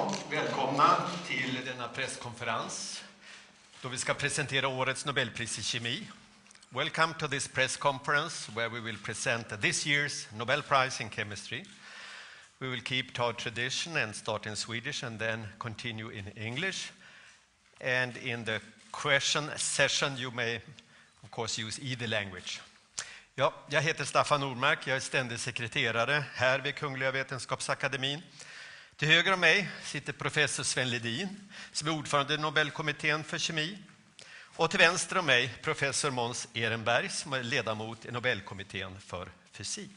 Ja, välkomna till denna presskonferens då vi ska presentera årets Nobelpris i kemi. Welcome to this press conference where we will present this year's Nobel Prize in Chemistry. We will keep to our tradition and start in Swedish and then continue in English. And in the question session you may of course use either language. Ja, jag heter Staffan Normark, jag är ständig sekreterare här vid Kungliga Vetenskapsakademin. Till höger om mig sitter professor Sven Ledin som är ordförande i Nobelkommittén för kemi. Och till vänster om mig professor Måns Ehrenberg som är ledamot i Nobelkommittén för fysik.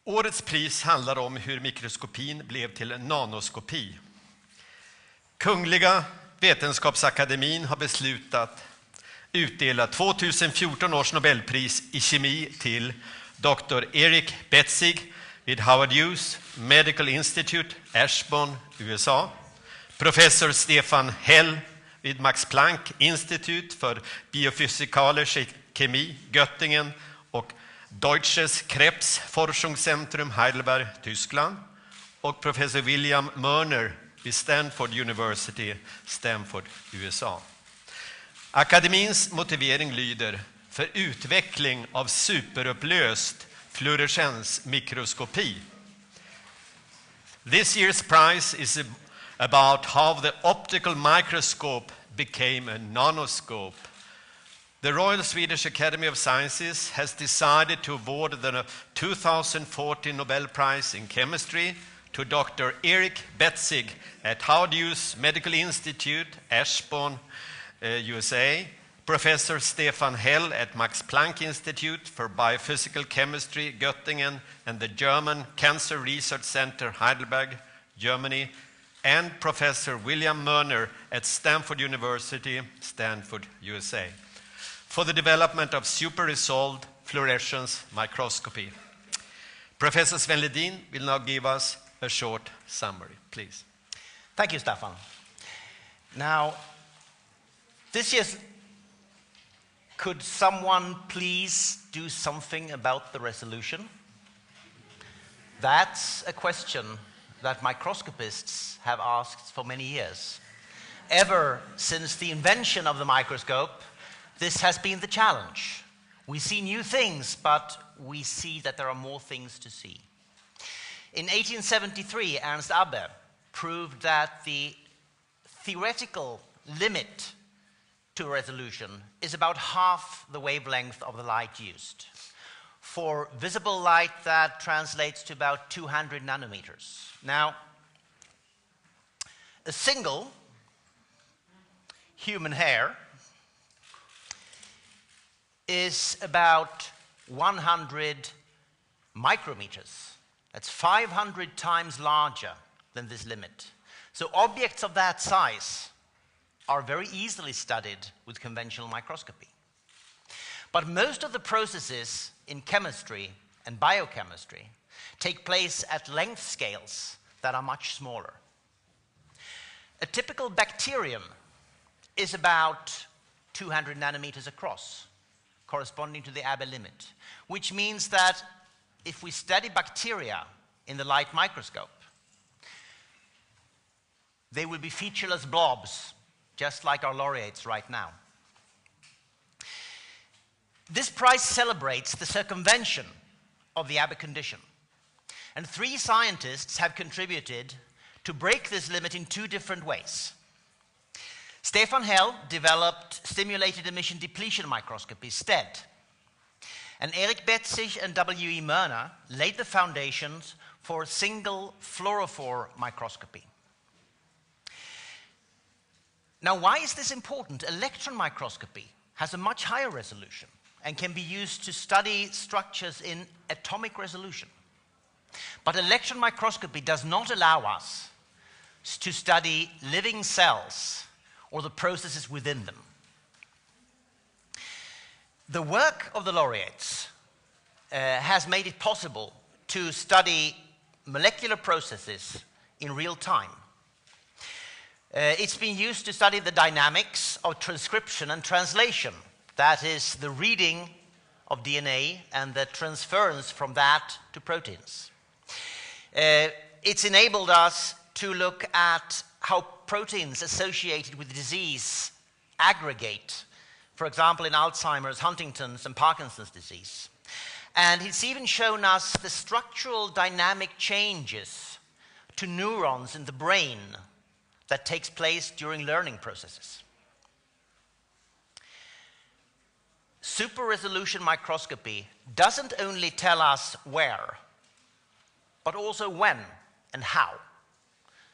Årets pris handlar om hur mikroskopin blev till en nanoskopi. Kungliga Vetenskapsakademin har beslutat utdela 2014 års Nobelpris i kemi till Dr. Eric Betzig vid Howard Hughes Medical Institute, Ashburn, USA. Professor Stefan W vid Max Planck Institut för biofysikalische Chemie, Göttingen och Deutsches Krebsforschungszentrum, Heidelberg, Tyskland. Och professor William Moerner vid Stanford University, Stanford, USA. Akademins motivering lyder för utveckling av superupplöst Fluorescence microscopy. This year's prize is about how the optical microscope became a nanoscope. The Royal Swedish Academy of Sciences has decided to award the 2014 Nobel Prize in Chemistry to Dr. Eric Betzig at Howard Hughes Medical Institute, Ashburn, USA, Professor Stefan W at Max Planck Institute for Biophysical Chemistry, Göttingen, and the German Cancer Research Center, Heidelberg, Germany, and Professor William Moerner at Stanford University, Stanford, USA, for the development of super-resolved fluorescence microscopy. Professor Sven Ledin will now give us a short summary, please. Thank you, Staffan. Now, this year's, could someone please do something about the resolution? That's a question that microscopists have asked for many years. Ever since the invention of the microscope, this has been the challenge. We see new things, but we see that there are more things to see. In 1873, Ernst Abbe proved that the theoretical limit to resolution is about half the wavelength of the light used. For visible light, that translates to about 200 nanometers. Now, a single human hair is about 100 micrometers. That's 500 times larger than this limit. So objects of that size are very easily studied with conventional microscopy. But most of the processes in chemistry and biochemistry take place at length scales that are much smaller. A typical bacterium is about 200 nanometers across, corresponding to the Abbe limit, which means that if we study bacteria in the light microscope, they will be featureless blobs, just like our laureates right now. This prize celebrates the circumvention of the Abbe condition. And 3 scientists have contributed to break this limit in 2 different ways. Stefan W developed stimulated emission depletion microscopy, STED. And Eric Betzig and W.E. Moerner laid the foundations for single fluorophore microscopy. Now, why is this important? Electron microscopy has a much higher resolution and can be used to study structures in atomic resolution. But electron microscopy does not allow us to study living cells or the processes within them. The work of the laureates has made it possible to study molecular processes in real time. It's been used to study the dynamics of transcription and translation, that is, the reading of DNA and the transference from that to proteins. It's enabled us to look at how proteins associated with disease aggregate, for example, in Alzheimer's, Huntington's, and Parkinson's disease. And it's even shown us the structural dynamic changes to neurons in the brain that takes place during learning processes. Super-resolution microscopy doesn't only tell us where, but also when and how.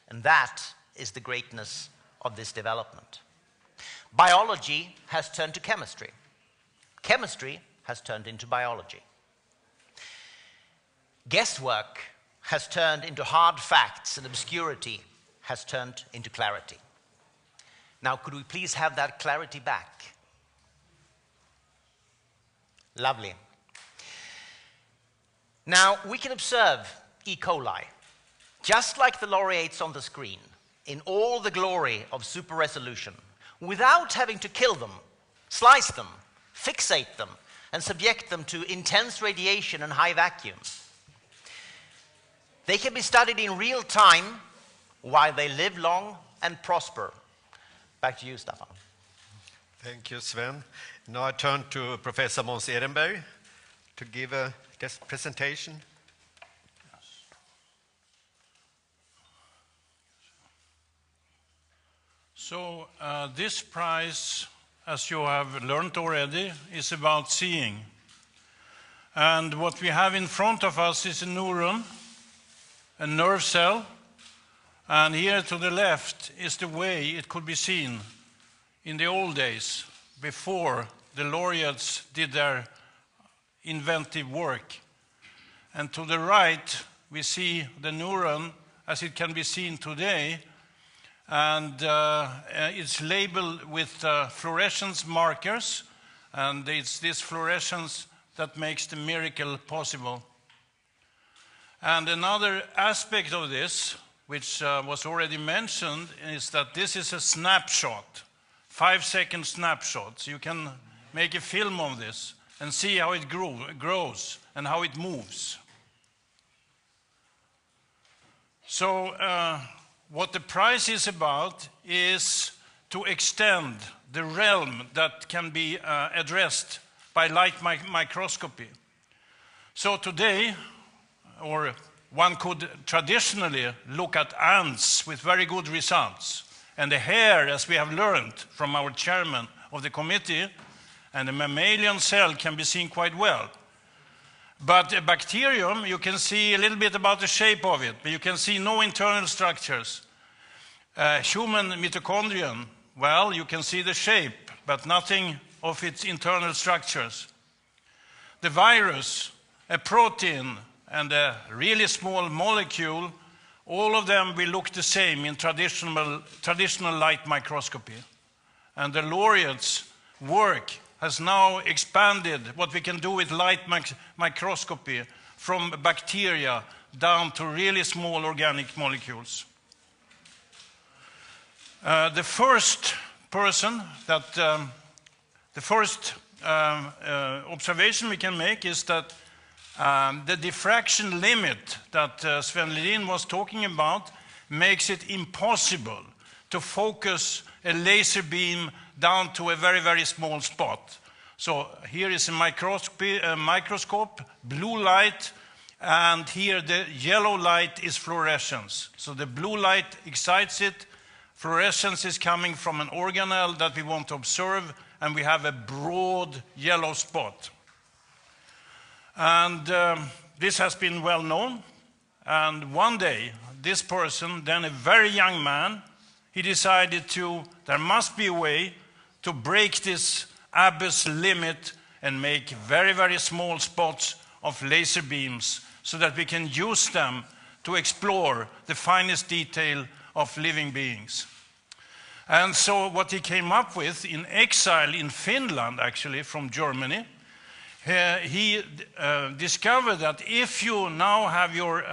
And that is the greatness of this development. Biology has turned to chemistry. Chemistry has turned into biology. Guesswork has turned into hard facts, and obscurity has turned into clarity. Now, could we please have that clarity back? Lovely. Now, we can observe E. coli, just like the laureates on the screen, in all the glory of super resolution, without having to kill them, slice them, fixate them, and subject them to intense radiation and high vacuum. They can be studied in real time while they live long and prosper. Back to you, Staffan. Thank you, Sven. Now I turn to Professor Måns Ehrenberg to give a guest presentation. So this prize, as you have learned already, is about seeing. And what we have in front of us is a neuron, a nerve cell, and here to the left is the way it could be seen in the old days, before the laureates did their inventive work. And to the right, we see the neuron as it can be seen today, and it's labeled with fluorescence markers, and it's this fluorescence that makes the miracle possible. And another aspect of this, which was already mentioned, is that this is a snapshot, 5-second snapshot. So you can make a film of this and see how it grows and how it moves. So what the prize is about is to extend the realm that can be addressed by light microscopy. So today, or one could traditionally look at ants with very good results. And the hair, as we have learned from our chairman of the committee, and the mammalian cell can be seen quite well. But a bacterium, you can see a little bit about the shape of it, but you can see no internal structures. Human mitochondrion, well, you can see the shape, but nothing of its internal structures. The virus, a protein, and a really small molecule, all of them will look the same in traditional light microscopy. And the laureates' work has now expanded what we can do with light microscopy from bacteria down to really small organic molecules. The first observation we can make is that the diffraction limit that Sven Ledin was talking about makes it impossible to focus a laser beam down to a very, very small spot. So here is a microscope, blue light, and here the yellow light is fluorescence. So the blue light excites it, fluorescence is coming from an organelle that we want to observe, and we have a broad yellow spot. And this has been well known, and one day this person, then a very young man, he decided there must be a way to break this abyss limit and make very, very small spots of laser beams so that we can use them to explore the finest detail of living beings. And so what he came up with in exile in Finland, actually from Germany, he discovered that if you now have your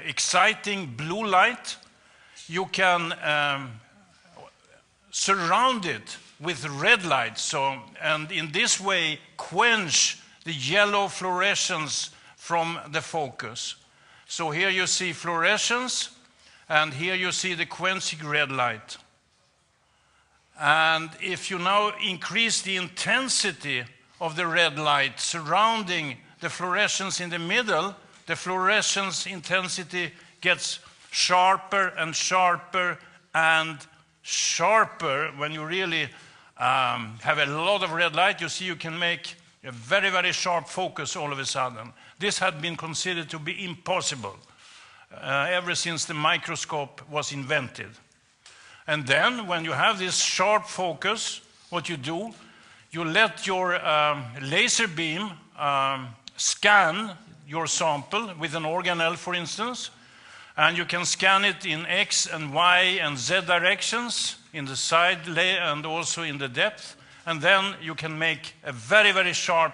exciting blue light, you can surround it with red light, and in this way quench the yellow fluorescence from the focus. So here you see fluorescence, and here you see the quenching red light. And if you now increase the intensity of the red light surrounding the fluorescence in the middle, the fluorescence intensity gets sharper and sharper and sharper. When you really have a lot of red light, you see you can make a very, very sharp focus all of a sudden. This had been considered to be impossible ever since the microscope was invented. And then, when you have this sharp focus, what you do, you let your laser beam scan your sample with an organelle, for instance, and you can scan it in X and Y and Z directions, in the side and also in the depth, and then you can make a very, very sharp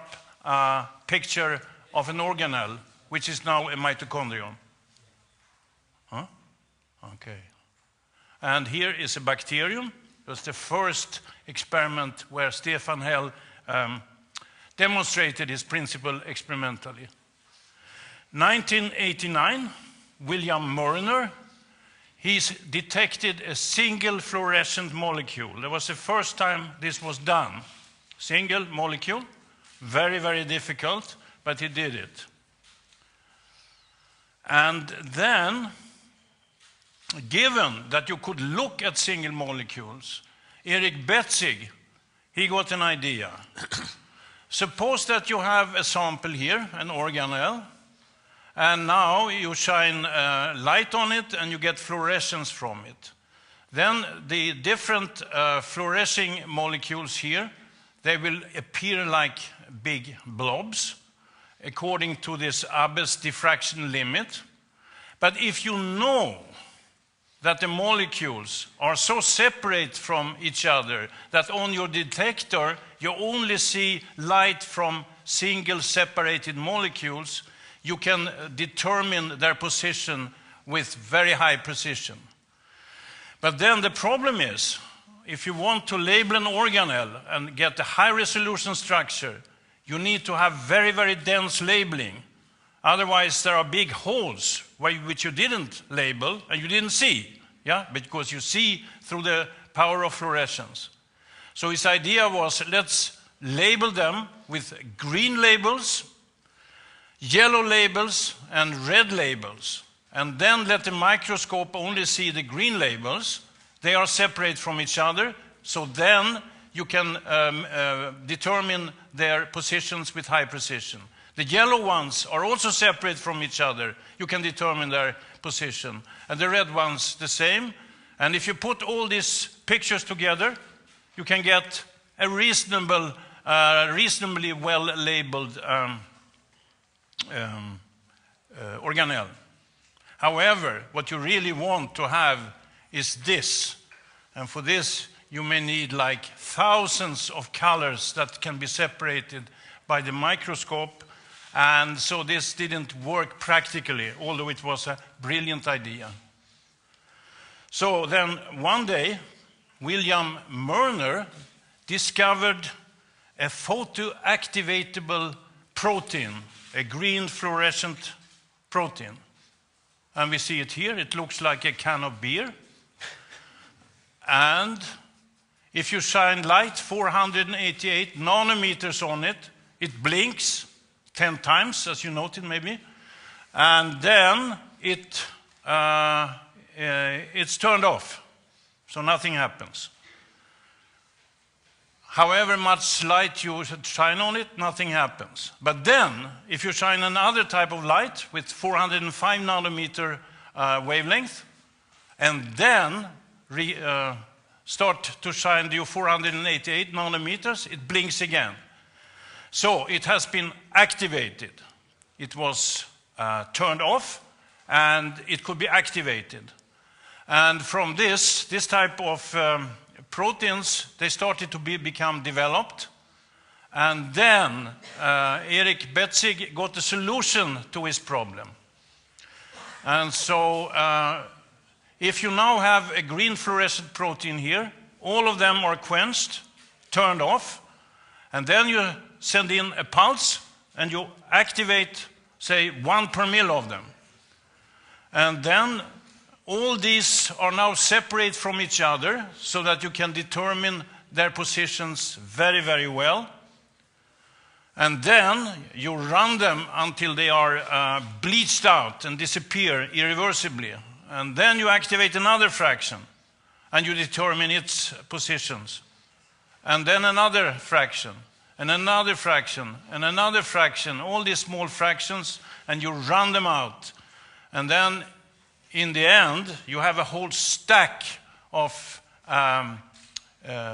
picture of an organelle, which is now a mitochondrion. Huh? Okay. And here is a bacterium. It was the first experiment where Stefan W demonstrated his principle experimentally. 1989, William Moerner, he's detected a single fluorescent molecule. That was the first time this was done. Single molecule, very, very difficult, but he did it. And then, given that you could look at single molecules, Eric Betzig, he got an idea. Suppose that you have a sample here, an organelle, and now you shine light on it and you get fluorescence from it. Then the different fluorescing molecules here, they will appear like big blobs according to this Abbe's diffraction limit. But if you know that the molecules are so separate from each other that on your detector you only see light from single separated molecules, you can determine their position with very high precision. But then the problem is, if you want to label an organelle and get a high resolution structure, you need to have very, very dense labeling. Otherwise, there are big holes which you didn't label and you didn't see, yeah? Because you see through the power of fluorescence. So his idea was, let's label them with green labels, yellow labels, and red labels. And then let the microscope only see the green labels. They are separate from each other, so then you can determine their positions with high precision. The yellow ones are also separate from each other. You can determine their position. And the red ones the same. And if you put all these pictures together, you can get a reasonably well-labeled organelle. However, what you really want to have is this. And for this, you may need like thousands of colors that can be separated by the microscope. And so this didn't work practically, although it was a brilliant idea. So then one day, William Moerner discovered a photoactivatable protein, a green fluorescent protein. And we see it here. It looks like a can of beer. And if you shine light, 488 nanometers on it, it blinks 10 times, as you noted maybe. And then it's turned off, so nothing happens. However much light you shine on it, nothing happens. But then, if you shine another type of light with 405 nanometer wavelength, and then start to shine the 488 nanometers, it blinks again. So it has been activated. It was turned off, and it could be activated. And from this type of proteins, they started to become developed. And then Eric Betzig got a solution to his problem. And so if you now have a green fluorescent protein here, all of them are quenched, turned off, and then you send in a pulse and you activate, say, 1 per mil of them. And then all these are now separate from each other so that you can determine their positions very, very well. And then you run them until they are bleached out and disappear irreversibly. And then you activate another fraction and you determine its positions. And then another fraction, and another fraction, and another fraction, all these small fractions, and you run them out. And then in the end, you have a whole stack of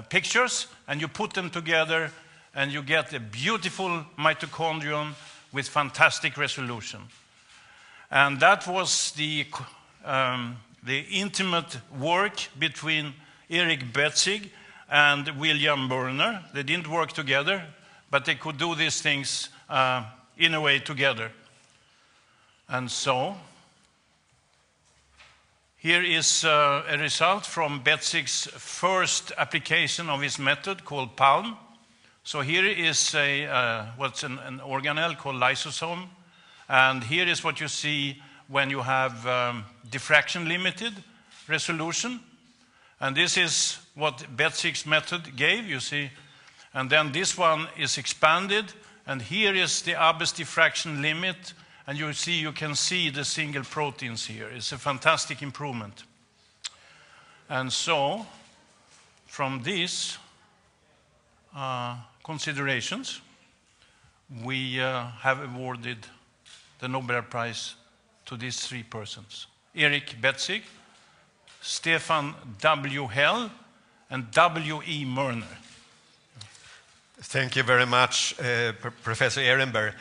pictures, and you put them together, and you get a beautiful mitochondrion with fantastic resolution. And that was the intimate work between Eric Betzig and William Moerner. They didn't work together, but they could do these things in a way together. And so, here is a result from Betzig's first application of his method called PALM. So here is what's an organelle called lysosome. And here is what you see when you have diffraction limited resolution. And this is what Betzig's method gave, you see. And then this one is expanded, and here is the Abbe's diffraction limit, and you can see the single proteins here. It's a fantastic improvement. And so, from these considerations, we have awarded the Nobel Prize to these three persons: Eric Betzig, Stefan W. and W.E. Moerner. Thank you very much, Professor Ehrenberg.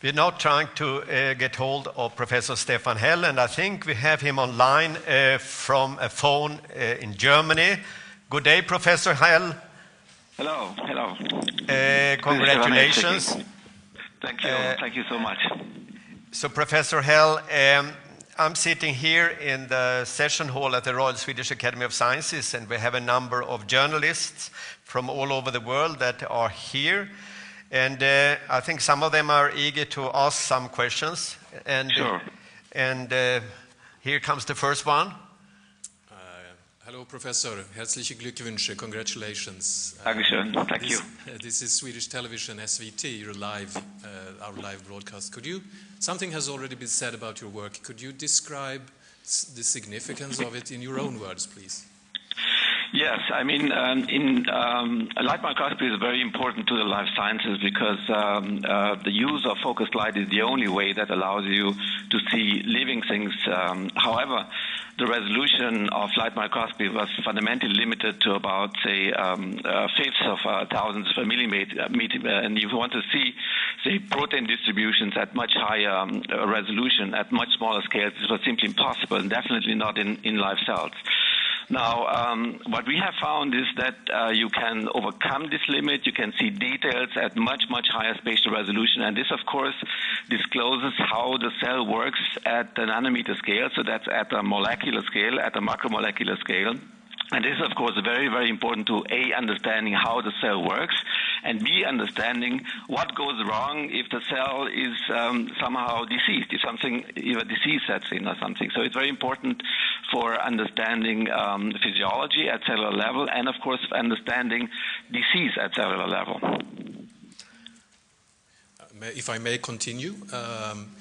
We're now trying to get hold of Professor Stefan Hell, and I think we have him online from a phone in Germany. Good day, Professor Hell. Hello, hello. Congratulations. Thank you so much. So, Professor Hell, I'm sitting here in the session hall at the Royal Swedish Academy of Sciences, and we have a number of journalists from all over the world that are here. And I think some of them are eager to ask some questions. And, sure. And here comes the first one. Hello, Professor. Herzliche Glückwünsche. Congratulations. Dankeschön. Thank you. This is Swedish television, SVT, your our live broadcast. Something has already been said about your work. Could you describe the significance of it in your own words, please? Yes, I mean, light microscopy is very important to the life sciences because the use of focused light is the only way that allows you to see living things. However, the resolution of light microscopy was fundamentally limited to about, say, fifths of thousandths of a millimeter. And if you want to see, say, protein distributions at much higher resolution, at much smaller scales, this was simply impossible, and definitely not in live cells. Now, what we have found is that you can overcome this limit. You can see details at much, much higher spatial resolution. And this, of course, discloses how the cell works at the nanometer scale. So that's at the molecular scale, at the macromolecular scale. And this is, of course, very, very important to A, understanding how the cell works, and B, understanding what goes wrong if the cell is somehow diseased, if a disease sets in or something. So it's very important for understanding physiology at cellular level and, of course, understanding disease at cellular level. If I may continue,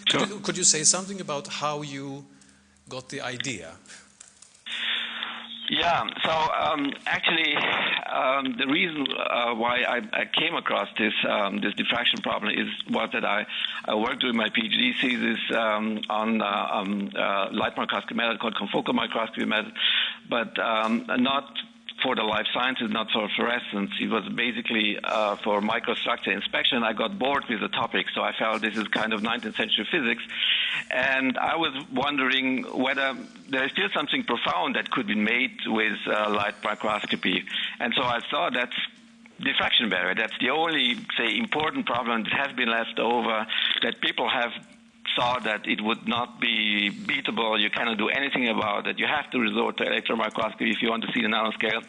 Sure. could you say something about how you got the idea? Yeah, so actually the reason why I came across this diffraction problem was that I worked during my PhD thesis on light microscopy method called confocal microscopy method, but not for the life sciences, not for fluorescence. It was basically for microstructure inspection. I got bored with the topic, so I felt this is kind of 19th century physics. And I was wondering whether there is still something profound that could be made with light microscopy. And so I saw that's diffraction barrier. That's the only, say, important problem that has been left over, that people have saw that it would not be beatable. You cannot do anything about it. You have to resort to electron microscopy if you want to see the nanoscale.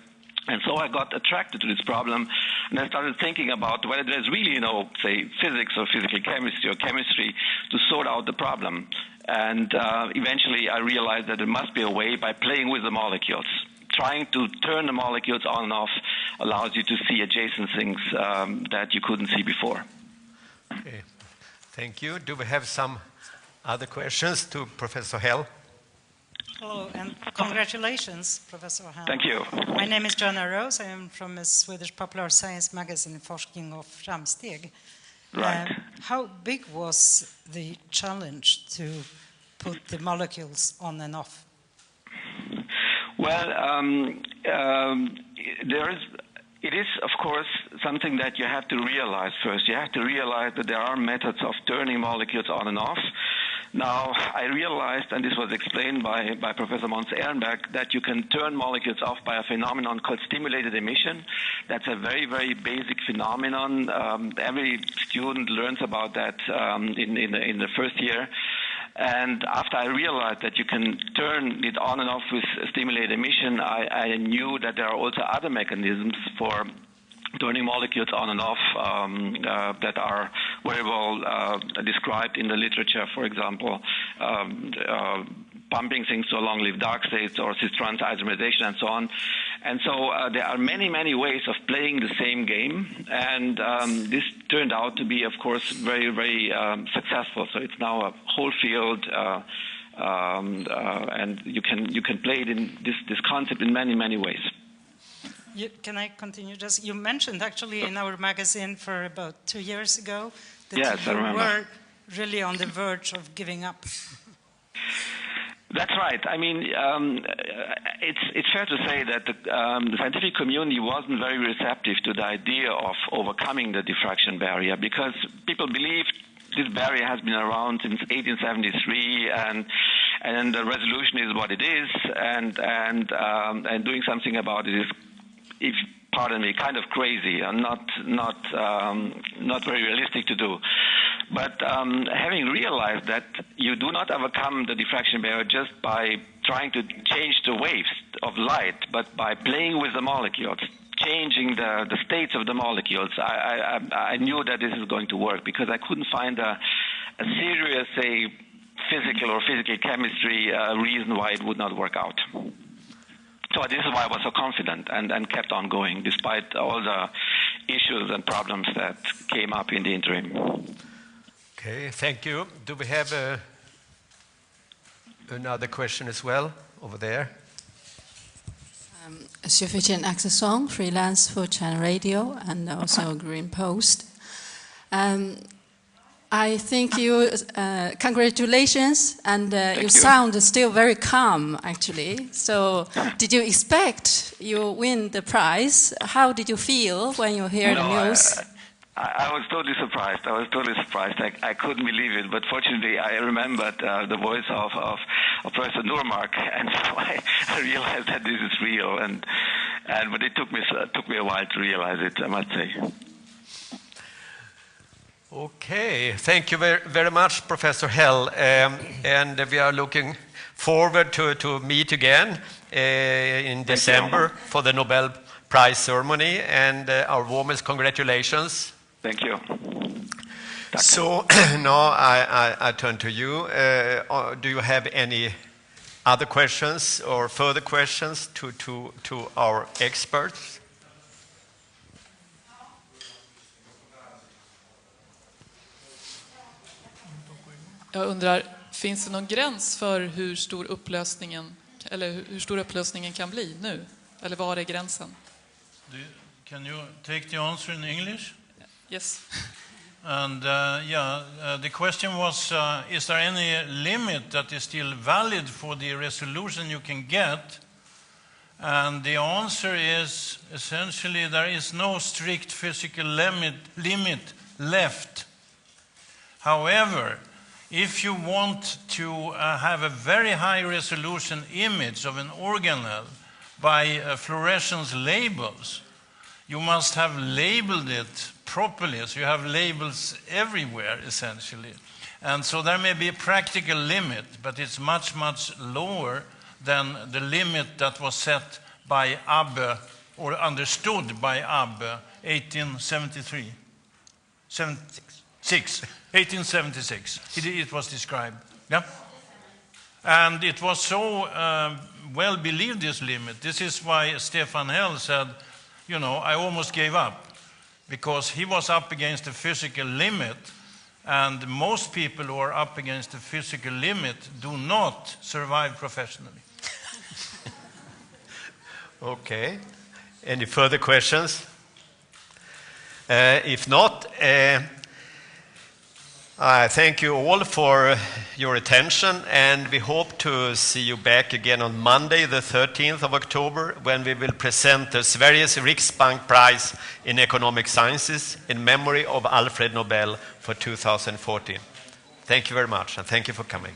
And so I got attracted to this problem, and I started thinking about whether there's really, say, physics or physical chemistry or chemistry to sort out the problem. And eventually I realized that there must be a way by playing with the molecules. Trying to turn the molecules on and off allows you to see adjacent things that you couldn't see before. Okay. Thank you. Do we have some other questions to Professor Hell? Hello, and congratulations, Professor Hell. Thank you. My name is Joanna Rose. I am from a Swedish popular science magazine, Forskning och Framsteg. Right. How big was the challenge to put the molecules on and off? Well, it is, of course, something that you have to realize first. You have to realize that there are methods of turning molecules on and off. Now, I realized, and this was explained by Professor Mons Ehrenberg, that you can turn molecules off by a phenomenon called stimulated emission. That's a very, very basic phenomenon. Every student learns about that in the first year. And after I realized that you can turn it on and off with stimulated emission, I knew that there are also other mechanisms for turning molecules on and off that are very well described in the literature. For example, pumping things to long-lived dark states or cis-trans isomerization and so on. And so there are many, many ways of playing the same game. And this turned out to be, of course, very, very successful. So it's now a whole field, and you can play it in this concept in many, many ways. Can I continue? Just you mentioned actually in our magazine for about 2 years ago that yes, you I remember. were really on the verge of giving up. That's right. I mean, it's fair to say that the scientific community wasn't very receptive to the idea of overcoming the diffraction barrier, because people believe this barrier has been around since 1873, and the resolution is what it is, and doing something about it is, if pardon me, kind of crazy and not very realistic to do. But having realized that you do not overcome the diffraction barrier just by trying to change the waves of light, but by playing with the molecules, changing the states of the molecules, I knew that this is going to work, because I couldn't find a serious, say, physical or physical chemistry reason why it would not work out. So this is why I was so confident and kept on going, despite all the issues and problems that came up in the interim. Okay, thank you. Do we have another question as well over there? Sufficient Axelsson, freelance for Channel Radio and also Green Post. I think you, congratulations, and you sound still very calm, actually. So, did you expect you win the prize? How did you feel when you hear the news? I was totally surprised. I couldn't believe it, but fortunately I remembered the voice of Professor Normark, and so I realized that this is real. But it took me a while to realize it, I must say. Okay, thank you very much, Professor Hell, and we are looking forward to meet again in December for the Nobel Prize ceremony, and our warmest congratulations. Thank you. So now I turn to you. Do you have any other questions or further questions to our experts? Jag undrar, finns det någon gräns för hur stor upplösningen kan bli nu? Eller var är gränsen? Can you take the answer in English? Yes. And the question was, is there any limit that is still valid for the resolution you can get? And the answer is essentially there is no strict physical limit left. However, if you want to have a very high resolution image of an organelle by fluorescence labels, you must have labeled it properly. So you have labels everywhere, essentially. And so there may be a practical limit, but it's much, much lower than the limit that was set by Abbe or understood by Abbe 1873. 1876. It was described. Yeah? And it was so well believed, this limit. This is why Stefan said, you know, I almost gave up, because he was up against the physical limit, and most people who are up against the physical limit do not survive professionally. Okay. Any further questions? If not, I thank you all for your attention, and we hope to see you back again on Monday, the 13th of October, when we will present the Sveriges Riksbank Prize in Economic Sciences in memory of Alfred Nobel for 2014. Thank you very much, and thank you for coming.